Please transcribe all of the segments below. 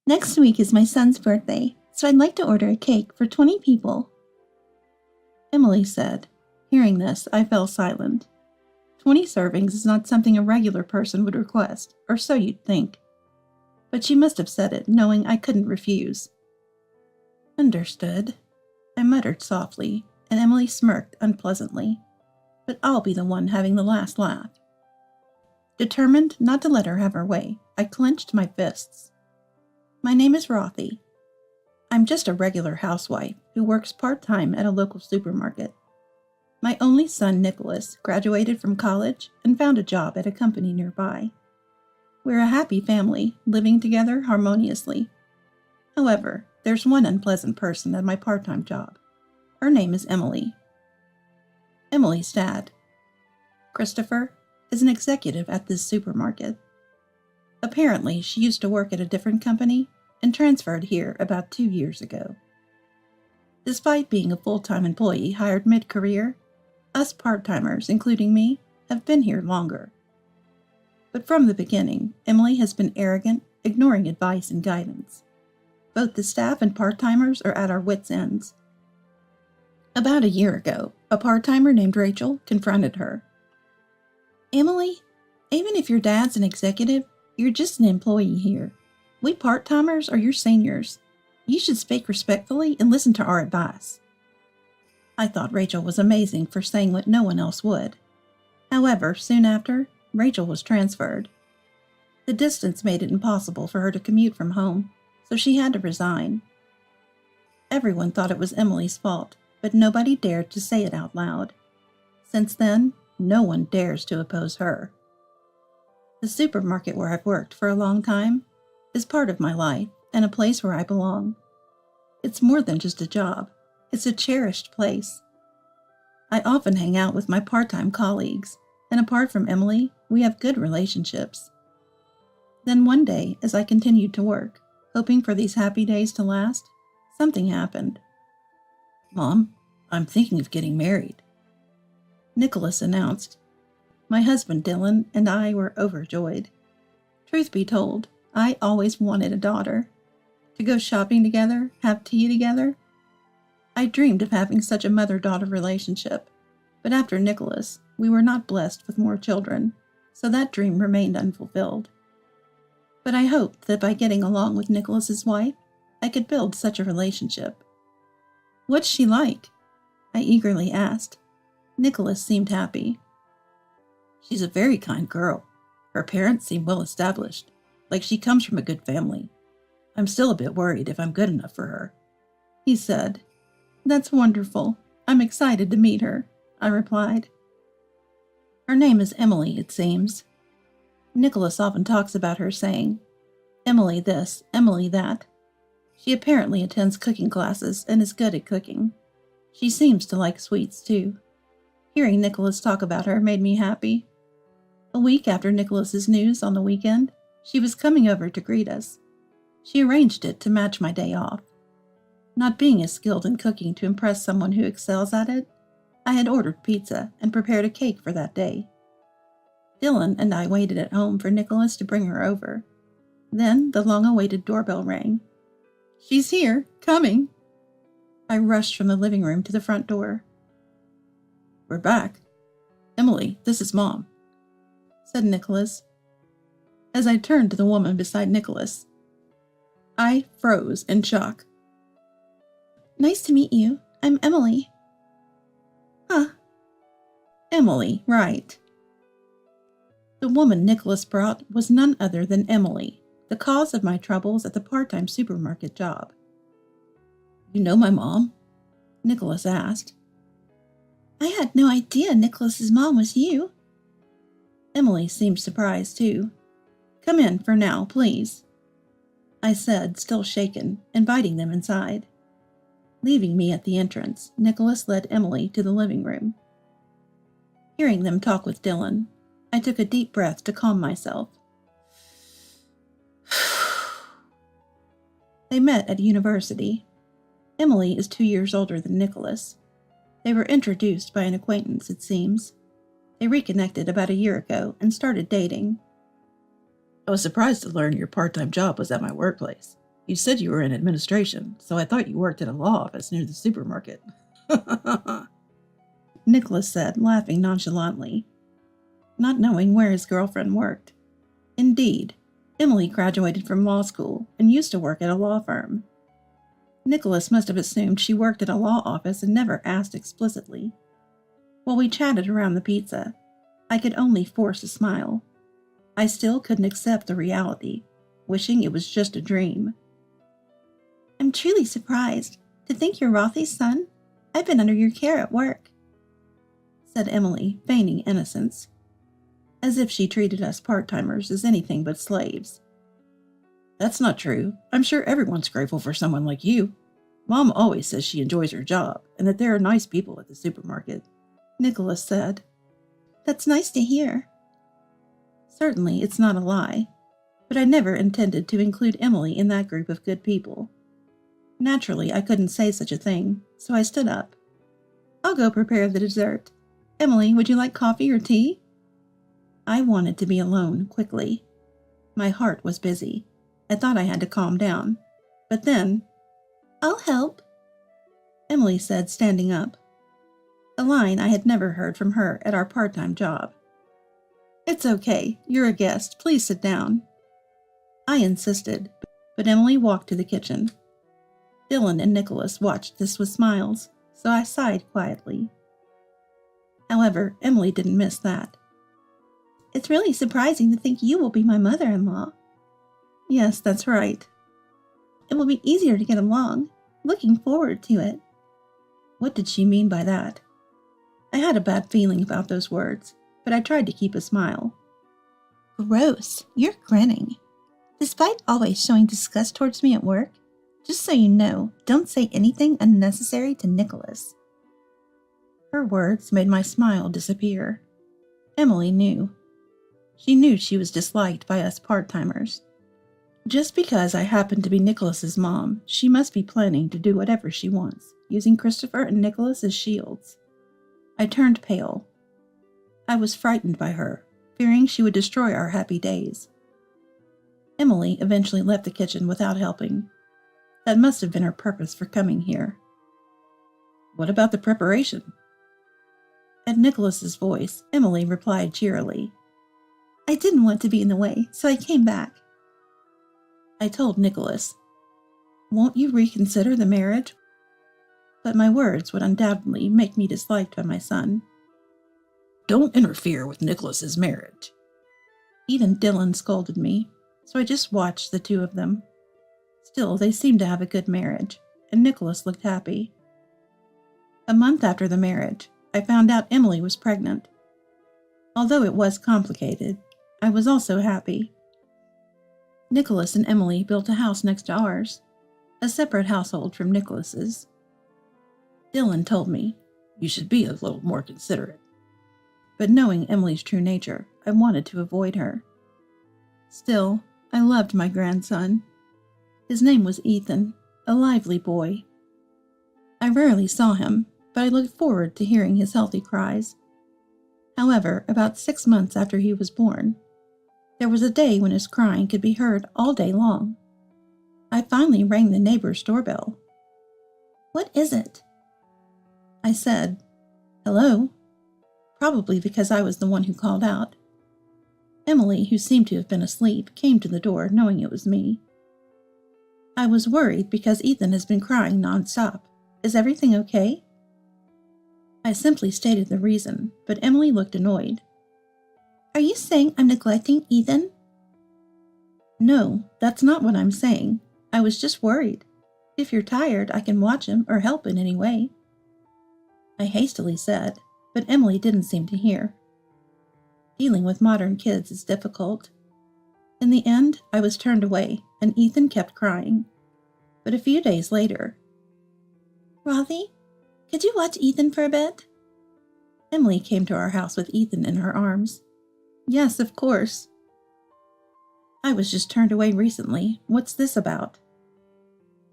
Next week is my son's birthday, so I'd like to order a cake for 20 people, Emily said. Hearing this, I fell silent. 20 servings is not something a regular person would request, or so you'd think. But she must have said it, knowing I couldn't refuse. Understood, I muttered softly, and Emily smirked unpleasantly. But I'll be the one having the last laugh. Determined not to let her have her way, I clenched my fists. My name is Rothy. I'm just a regular housewife who works part-time at a local supermarket. My only son, Nicholas, graduated from college and found a job at a company nearby. We're a happy family, living together harmoniously. However, there's one unpleasant person at my part-time job. Her name is Emily. Emily's dad, Christopher, is an executive at this supermarket. Apparently, she used to work at a different company and transferred here about 2 years ago. Despite being a full-time employee hired mid-career, us part-timers, including me, have been here longer. But from the beginning, Emily has been arrogant, ignoring advice and guidance. Both the staff and part-timers are at our wits' ends. About a year ago, a part-timer named Rachel confronted her. Emily, even if your dad's an executive, you're just an employee here. We part-timers are your seniors. You should speak respectfully and listen to our advice. I thought Rachel was amazing for saying what no one else would. However, soon after, Rachel was transferred. The distance made it impossible for her to commute from home, so she had to resign. Everyone thought it was Emily's fault, but nobody dared to say it out loud. Since then, no one dares to oppose her. The supermarket where I've worked for a long time is part of my life and a place where I belong. It's more than just a job. It's a cherished place. I often hang out with my part-time colleagues, and apart from Emily, we have good relationships. Then one day, as I continued to work, hoping for these happy days to last, something happened. Mom, I'm thinking of getting married, Nicholas announced. My husband Dylan and I were overjoyed. Truth be told, I always wanted a daughter. To go shopping together, have tea together. I dreamed of having such a mother-daughter relationship, but after Nicholas, we were not blessed with more children, so that dream remained unfulfilled. But I hoped that by getting along with Nicholas's wife, I could build such a relationship. What's she like? I eagerly asked. Nicholas seemed happy. She's a very kind girl. Her parents seem well established, like she comes from a good family. I'm still a bit worried if I'm good enough for her, he said. That's wonderful. I'm excited to meet her, I replied. Her name is Emily, it seems. Nicholas often talks about her saying, Emily this, Emily that. She apparently attends cooking classes and is good at cooking. She seems to like sweets, too. Hearing Nicholas talk about her made me happy. A week after Nicholas's news on the weekend, she was coming over to greet us. She arranged it to match my day off. Not being as skilled in cooking to impress someone who excels at it, I had ordered pizza and prepared a cake for that day. Dylan and I waited at home for Nicholas to bring her over. Then the long-awaited doorbell rang. She's here, coming. I rushed from the living room to the front door. We're back. Emily, this is Mom, said Nicholas. As I turned to the woman beside Nicholas, I froze in shock. Nice to meet you. I'm Emily. Huh. Emily, right. The woman Nicholas brought was none other than Emily, the cause of my troubles at the part-time supermarket job. You know my mom? Nicholas asked. I had no idea Nicholas's mom was you. Emily seemed surprised, too. Come in for now, please, I said, still shaken, inviting them inside. Leaving me at the entrance, Nicholas led Emily to the living room. Hearing them talk with Dylan, I took a deep breath to calm myself. They met at university. Emily is 2 years older than Nicholas. They were introduced by an acquaintance, it seems. They reconnected about a year ago and started dating. I was surprised to learn your part-time job was at my workplace, You said you were in administration, so I thought you worked at a law office near the supermarket. Nicholas said, laughing nonchalantly, not knowing where his girlfriend worked. Indeed, Emily graduated from law school and used to work at a law firm. Nicholas must have assumed she worked at a law office and never asked explicitly. While we chatted around the pizza, I could only force a smile. I still couldn't accept the reality, wishing it was just a dream. I'm truly surprised to think you're Rothy's son. I've been under your care at work, said Emily, feigning innocence, as if she treated us part-timers as anything but slaves. That's not true. I'm sure everyone's grateful for someone like you. Mom always says she enjoys her job and that there are nice people at the supermarket, Nicholas said. That's nice to hear. Certainly, it's not a lie, but I never intended to include Emily in that group of good people. Naturally, I couldn't say such a thing, so I stood up. I'll go prepare the dessert. Emily, would you like coffee or tea? I wanted to be alone quickly. My heart was busy. I thought I had to calm down. But then, I'll help, Emily said, standing up. A line I had never heard from her at our part-time job. It's okay. You're a guest. Please sit down. I insisted, but Emily walked to the kitchen. Dylan and Nicholas watched this with smiles, so I sighed quietly. However, Emily didn't miss that. It's really surprising to think you will be my mother-in-law. Yes, that's right. It will be easier to get along. Looking forward to it. What did she mean by that? I had a bad feeling about those words, but I tried to keep a smile. Gross, you're grinning. Despite always showing disgust towards me at work, just so you know, don't say anything unnecessary to Nicholas. Her words made my smile disappear. Emily knew. She knew she was disliked by us part-timers. Just because I happen to be Nicholas's mom, she must be planning to do whatever she wants, using Christopher and Nicholas as shields. I turned pale. I was frightened by her, fearing she would destroy our happy days. Emily eventually left the kitchen without helping. That must have been her purpose for coming here. What about the preparation? At Nicholas's voice, Emily replied cheerily. I didn't want to be in the way, so I came back. I told Nicholas, won't you reconsider the marriage? But my words would undoubtedly make me disliked by my son. Don't interfere with Nicholas's marriage. Even Dylan scolded me, so I just watched the two of them. Still, they seemed to have a good marriage, and Nicholas looked happy. A month after the marriage, I found out Emily was pregnant. Although it was complicated, I was also happy. Nicholas and Emily built a house next to ours, a separate household from Nicholas's. Dylan told me, you should be a little more considerate. But knowing Emily's true nature, I wanted to avoid her. Still, I loved my grandson. His name was Ethan, a lively boy. I rarely saw him, but I looked forward to hearing his healthy cries. However, about 6 months after he was born, there was a day when his crying could be heard all day long. I finally rang the neighbor's doorbell. What is it? I said, hello, probably because I was the one who called out. Emily, who seemed to have been asleep, came to the door knowing it was me. I was worried because Ethan has been crying nonstop. Is everything okay? I simply stated the reason, but Emily looked annoyed. Are you saying I'm neglecting Ethan? No, that's not what I'm saying. I was just worried. If you're tired, I can watch him or help in any way. I hastily said, but Emily didn't seem to hear. Dealing with modern kids is difficult. In the end, I was turned away, and Ethan kept crying. But a few days later, Rothy, could you watch Ethan for a bit? Emily came to our house with Ethan in her arms. Yes, of course. I was just turned away recently. What's this about?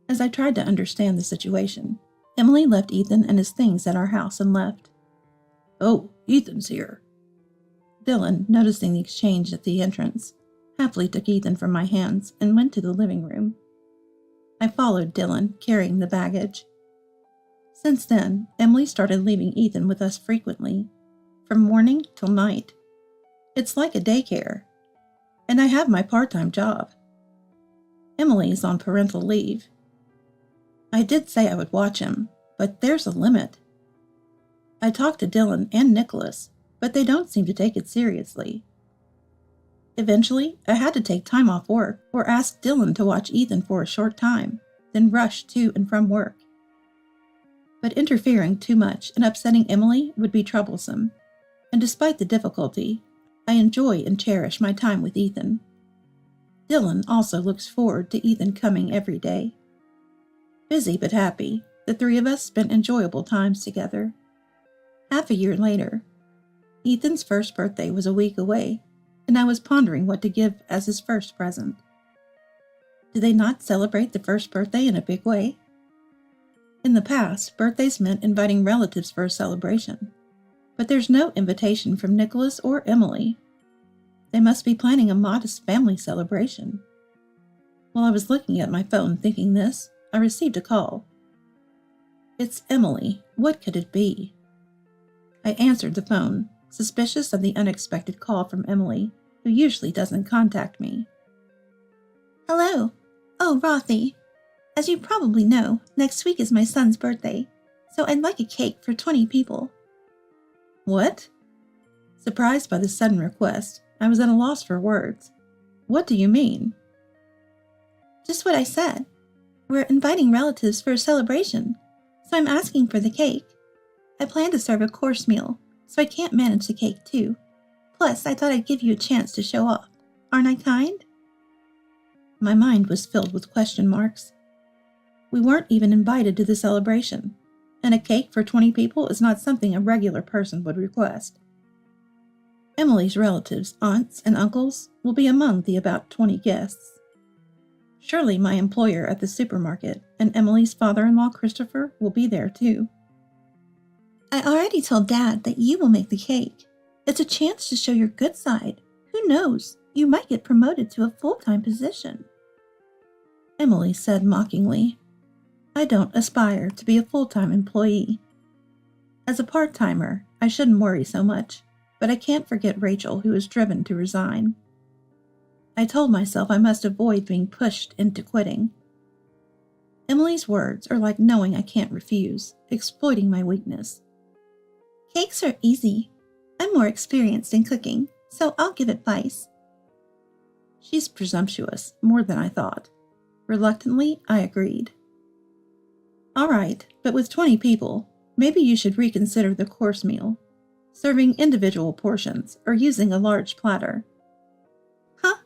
As I tried to understand the situation, Emily left Ethan and his things at our house and left. Oh, Ethan's here. Dylan, noticing the exchange at the entrance, happily took Ethan from my hands and went to the living room. I followed Dylan, carrying the baggage. Since then, Emily started leaving Ethan with us frequently, from morning till night. It's like a daycare, and I have my part-time job. Emily is on parental leave. I did say I would watch him, but there's a limit. I talked to Dylan and Nicholas, but they don't seem to take it seriously. Eventually, I had to take time off work or ask Dylan to watch Ethan for a short time, then rush to and from work. But interfering too much and upsetting Emily would be troublesome, and despite the difficulty, I enjoy and cherish my time with Ethan. Dylan also looks forward to Ethan coming every day. Busy but happy, the three of us spent enjoyable times together. Half a year later, Ethan's first birthday was a week away, and I was pondering what to give as his first present. Do they not celebrate the first birthday in a big way? In the past, birthdays meant inviting relatives for a celebration, but there's no invitation from Nicholas or Emily. They must be planning a modest family celebration. While I was looking at my phone thinking this, I received a call. It's Emily. What could it be? I answered the phone, suspicious of the unexpected call from Emily, who usually doesn't contact me. Hello. Oh, Rothy. As you probably know, next week is my son's birthday, so I'd like a cake for 20 people. What? Surprised by the sudden request, I was at a loss for words. What do you mean? Just what I said. We're inviting relatives for a celebration, so I'm asking for the cake. I plan to serve a course meal, so I can't manage the cake too. Plus, I thought I'd give you a chance to show off. Aren't I kind? My mind was filled with question marks. We weren't even invited to the celebration, and a cake for 20 people is not something a regular person would request. Emily's relatives, aunts, and uncles will be among the about 20 guests. Surely my employer at the supermarket and Emily's father-in-law Christopher will be there too. I already told Dad that you will make the cake. It's a chance to show your good side. Who knows, you might get promoted to a full-time position. Emily said mockingly, I don't aspire to be a full-time employee. As a part-timer, I shouldn't worry so much, but I can't forget Rachel, who is driven to resign. I told myself I must avoid being pushed into quitting. Emily's words are like knowing I can't refuse, exploiting my weakness. Cakes are easy. I'm more experienced in cooking, so I'll give advice. She's presumptuous, more than I thought. Reluctantly, I agreed. All right, but with 20 people, maybe you should reconsider the course meal, serving individual portions or using a large platter. Huh?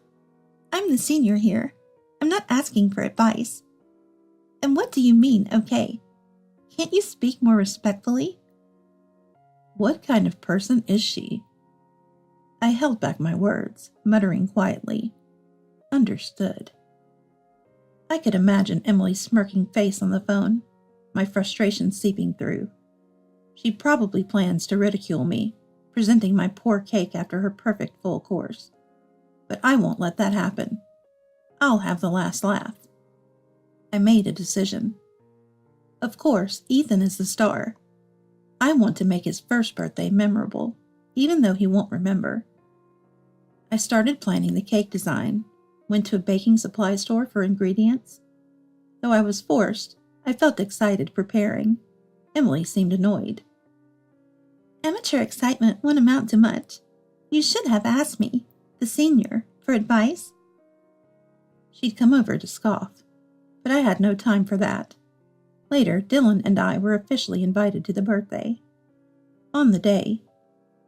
I'm the senior here. I'm not asking for advice. And what do you mean, okay? Can't you speak more respectfully? What kind of person is she? I held back my words, muttering quietly. Understood. I could imagine Emily's smirking face on the phone, my frustration seeping through. She probably plans to ridicule me, presenting my poor cake after her perfect full course. But I won't let that happen. I'll have the last laugh. I made a decision. Of course, Ethan is the star. I want to make his first birthday memorable, even though he won't remember. I started planning the cake design, went to a baking supply store for ingredients. Though I was forced, I felt excited preparing. Emily seemed annoyed. Amateur excitement won't amount to much. You should have asked me, the senior, for advice. She'd come over to scoff, but I had no time for that. Later, Dylan and I were officially invited to the birthday. On the day,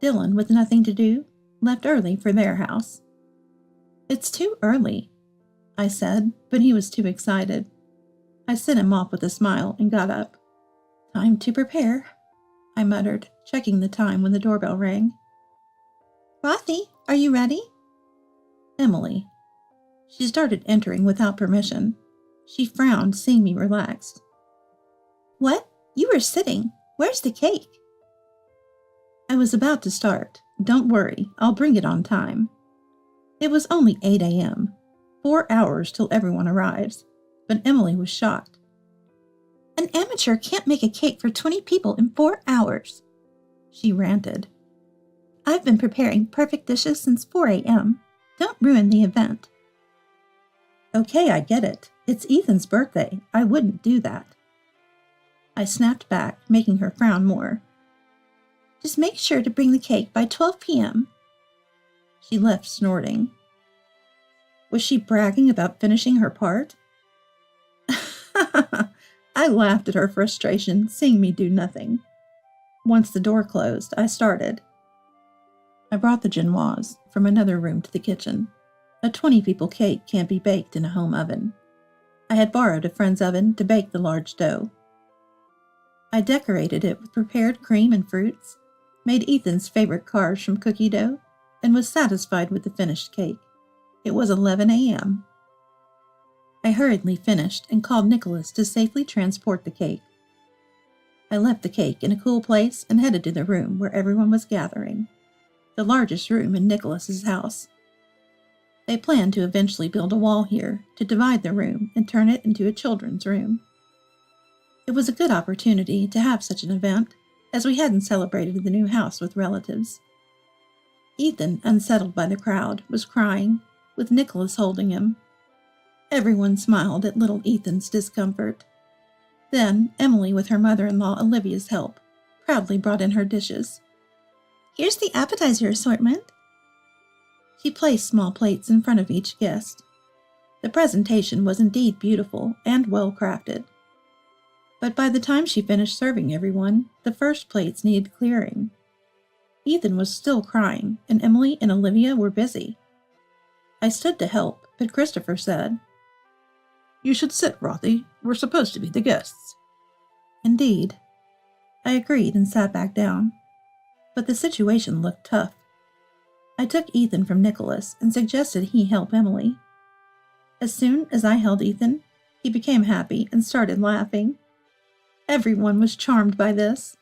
Dylan, with nothing to do, left early for their house. It's too early, I said, but he was too excited. I sent him off with a smile and got up. Time to prepare, I muttered, checking the time when the doorbell rang. Rothy, are you ready? Emily. She started entering without permission. She frowned, seeing me relaxed. What? You were sitting. Where's the cake? I was about to start. Don't worry, I'll bring it on time. It was only 8 a.m., 4 hours till everyone arrives, but Emily was shocked. An amateur can't make a cake for 20 people in 4 hours, she ranted. I've been preparing perfect dishes since 4 a.m. Don't ruin the event. Okay, I get it. It's Ethan's birthday. I wouldn't do that. I snapped back, making her frown more. Just make sure to bring the cake by 12 p.m. She left snorting. Was she bragging about finishing her part? I laughed at her frustration, seeing me do nothing. Once the door closed, I started. I brought the genoise from another room to the kitchen. A 20-people cake can't be baked in a home oven. I had borrowed a friend's oven to bake the large dough. I decorated it with prepared cream and fruits, made Ethan's favorite carbs from cookie dough, and was satisfied with the finished cake. It was 11 a.m. I hurriedly finished and called Nicholas to safely transport the cake. I left the cake in a cool place and headed to the room where everyone was gathering, the largest room in Nicholas's house. They planned to eventually build a wall here to divide the room and turn it into a children's room. It was a good opportunity to have such an event, as we hadn't celebrated the new house with relatives. Ethan, unsettled by the crowd, was crying, with Nicholas holding him. Everyone smiled at little Ethan's discomfort. Then Emily, with her mother-in-law Olivia's help, proudly brought in her dishes. Here's the appetizer assortment. She placed small plates in front of each guest. The presentation was indeed beautiful and well-crafted. But by the time she finished serving everyone, the first plates needed clearing. Ethan was still crying, and Emily and Olivia were busy. I stood to help, but Christopher said, You should sit, Rothy. We're supposed to be the guests. Indeed. I agreed and sat back down. But the situation looked tough. I took Ethan from Nicholas and suggested he help Emily. As soon as I held Ethan, he became happy and started laughing. Everyone was charmed by this,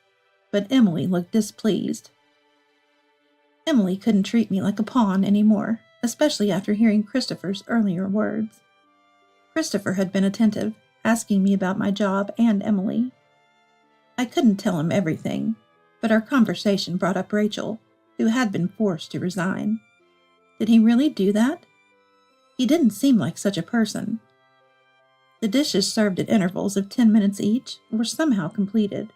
but Emily looked displeased. Emily couldn't treat me like a pawn anymore, especially after hearing Christopher's earlier words. Christopher had been attentive, asking me about my job and Emily. I couldn't tell him everything, but our conversation brought up Rachel, who had been forced to resign. Did he really do that? He didn't seem like such a person. The dishes served at intervals of 10 minutes each were somehow completed.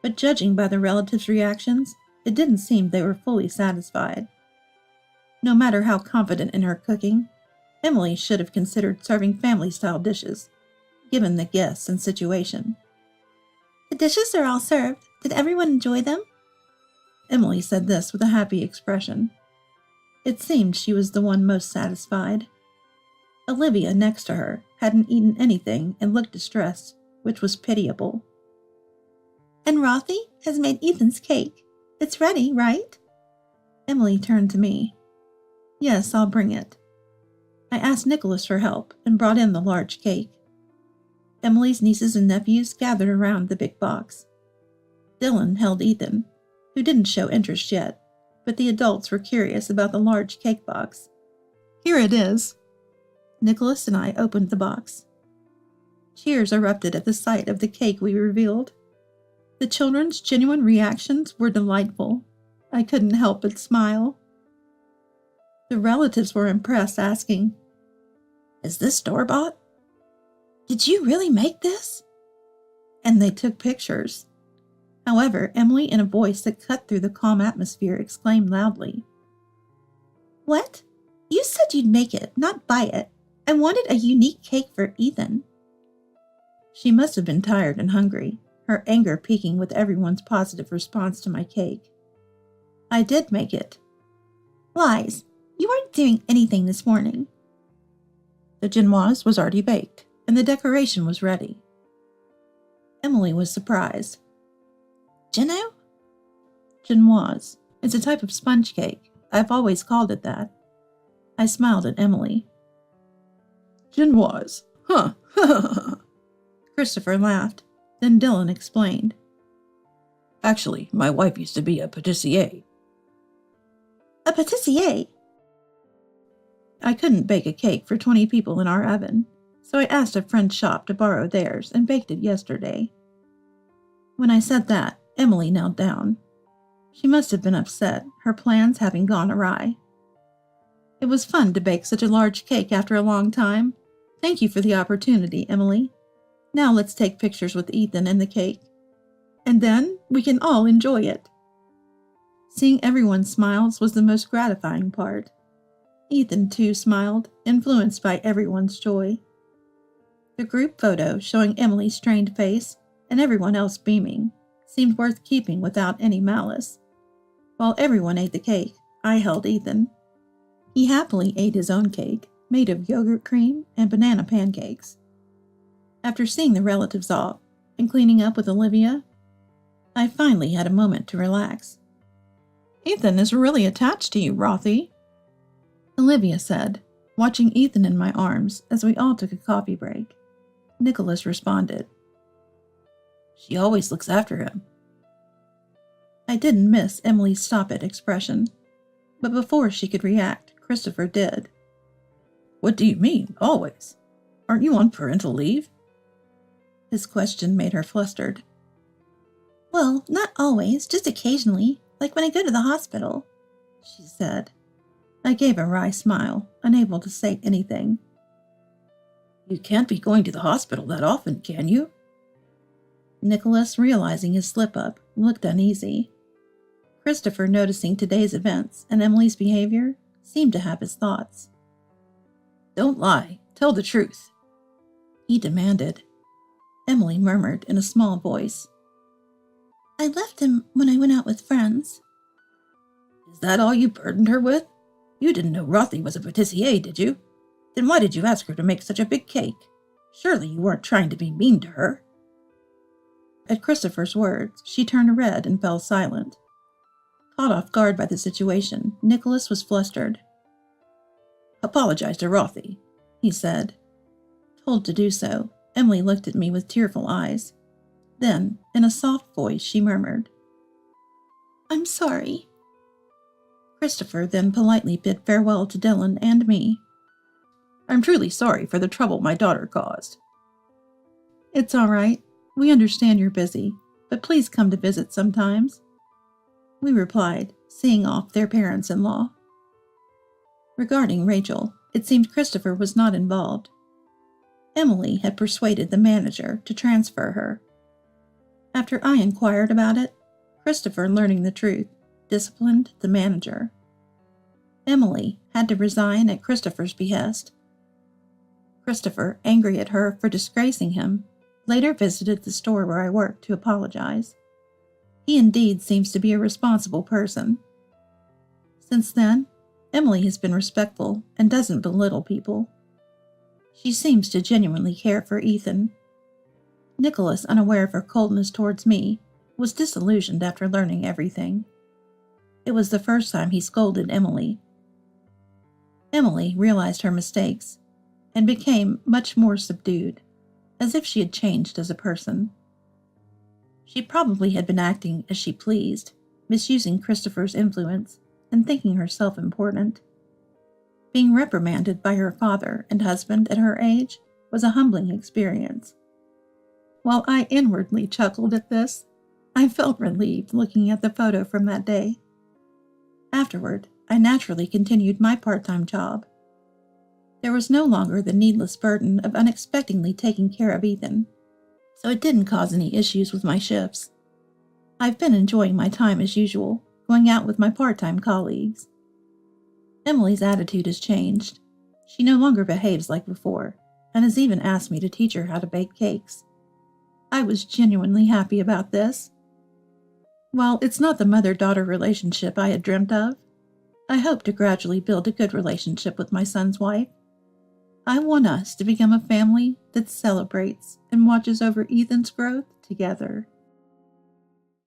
But judging by the relatives' reactions, it didn't seem they were fully satisfied. No matter how confident in her cooking, Emily should have considered serving family-style dishes, given the guests and situation. The dishes are all served. Did everyone enjoy them? Emily said this with a happy expression. It seemed she was the one most satisfied. Olivia, next to her, hadn't eaten anything and looked distressed, which was pitiable. And Rothy has made Ethan's cake. It's ready, right? Emily turned to me. Yes, I'll bring it. I asked Nicholas for help and brought in the large cake. Emily's nieces and nephews gathered around the big box. Dylan held Ethan, who didn't show interest yet, but the adults were curious about the large cake box. Here it is. Nicholas and I opened the box. Cheers erupted at the sight of the cake we revealed. The children's genuine reactions were delightful. I couldn't help but smile. The relatives were impressed, asking, Is this store-bought? Did you really make this? And they took pictures. However, Emily, in a voice that cut through the calm atmosphere, exclaimed loudly, What? You said you'd make it, not buy it. I wanted a unique cake for Ethan. She must have been tired and hungry, her anger peaking with everyone's positive response to my cake. I did make it. Lies. You weren't doing anything this morning. The genoise was already baked, and the decoration was ready. Emily was surprised. Geno? Genoise. It's a type of sponge cake. I've always called it that. I smiled at Emily. Genoise. Huh. Christopher laughed. Then Dylan explained. Actually, my wife used to be a pâtissier. A pâtissier? I couldn't bake a cake for 20 people in our oven, so I asked a friend's shop to borrow theirs and baked it yesterday. When I said that, Emily knelt down. She must have been upset, her plans having gone awry. It was fun to bake such a large cake after a long time. Thank you for the opportunity, Emily. Now let's take pictures with Ethan and the cake. And then we can all enjoy it. Seeing everyone's smiles was the most gratifying part. Ethan, too, smiled, influenced by everyone's joy. The group photo showing Emily's strained face and everyone else beaming seemed worth keeping without any malice. While everyone ate the cake, I held Ethan. He happily ate his own cake, made of yogurt cream and banana pancakes. After seeing the relatives off and cleaning up with Olivia, I finally had a moment to relax. Ethan is really attached to you, Rothy, Olivia said, watching Ethan in my arms as we all took a coffee break. Nicholas responded, She always looks after him. I didn't miss Emily's stop-it expression, but before she could react, Christopher did. What do you mean, always? Aren't you on parental leave? His question made her flustered. Well, not always, just occasionally, like when I go to the hospital, she said. I gave a wry smile, unable to say anything. You can't be going to the hospital that often, can you? Nicholas, realizing his slip-up, looked uneasy. Christopher, noticing today's events and Emily's behavior, seemed to have his thoughts. Don't lie. Tell the truth, he demanded. Emily murmured in a small voice. I left him when I went out with friends. Is that all you burdened her with? You didn't know Rothy was a patissier, did you? Then why did you ask her to make such a big cake? Surely you weren't trying to be mean to her. At Christopher's words, she turned red and fell silent. Caught off guard by the situation, Nicholas was flustered. Apologize to Rothy, he said. Told to do so, Emily looked at me with tearful eyes. Then, in a soft voice, she murmured, I'm sorry. Christopher then politely bid farewell to Dylan and me. I'm truly sorry for the trouble my daughter caused. It's all right. We understand you're busy, but please come to visit sometimes, we replied, seeing off their parents-in-law. Regarding Rachel, it seemed Christopher was not involved. Emily had persuaded the manager to transfer her. After I inquired about it, Christopher, learning the truth, disciplined the manager. Emily had to resign at Christopher's behest. Christopher, angry at her for disgracing him, later visited the store where I worked to apologize. He indeed seems to be a responsible person. Since then, Emily has been respectful and doesn't belittle people. She seems to genuinely care for Ethan. Nicholas, unaware of her coldness towards me, was disillusioned after learning everything. It was the first time he scolded Emily. Emily realized her mistakes and became much more subdued, as if she had changed as a person. She probably had been acting as she pleased, misusing Christopher's influence and thinking herself important. Being reprimanded by her father and husband at her age was a humbling experience. While I inwardly chuckled at this, I felt relieved looking at the photo from that day. Afterward, I naturally continued my part-time job. There was no longer the needless burden of unexpectedly taking care of Ethan, so it didn't cause any issues with my shifts. I've been enjoying my time as usual, going out with my part-time colleagues. Emily's attitude has changed. She no longer behaves like before, and has even asked me to teach her how to bake cakes. I was genuinely happy about this. While it's not the mother-daughter relationship I had dreamt of, I hope to gradually build a good relationship with my son's wife. I want us to become a family that celebrates and watches over Ethan's growth together.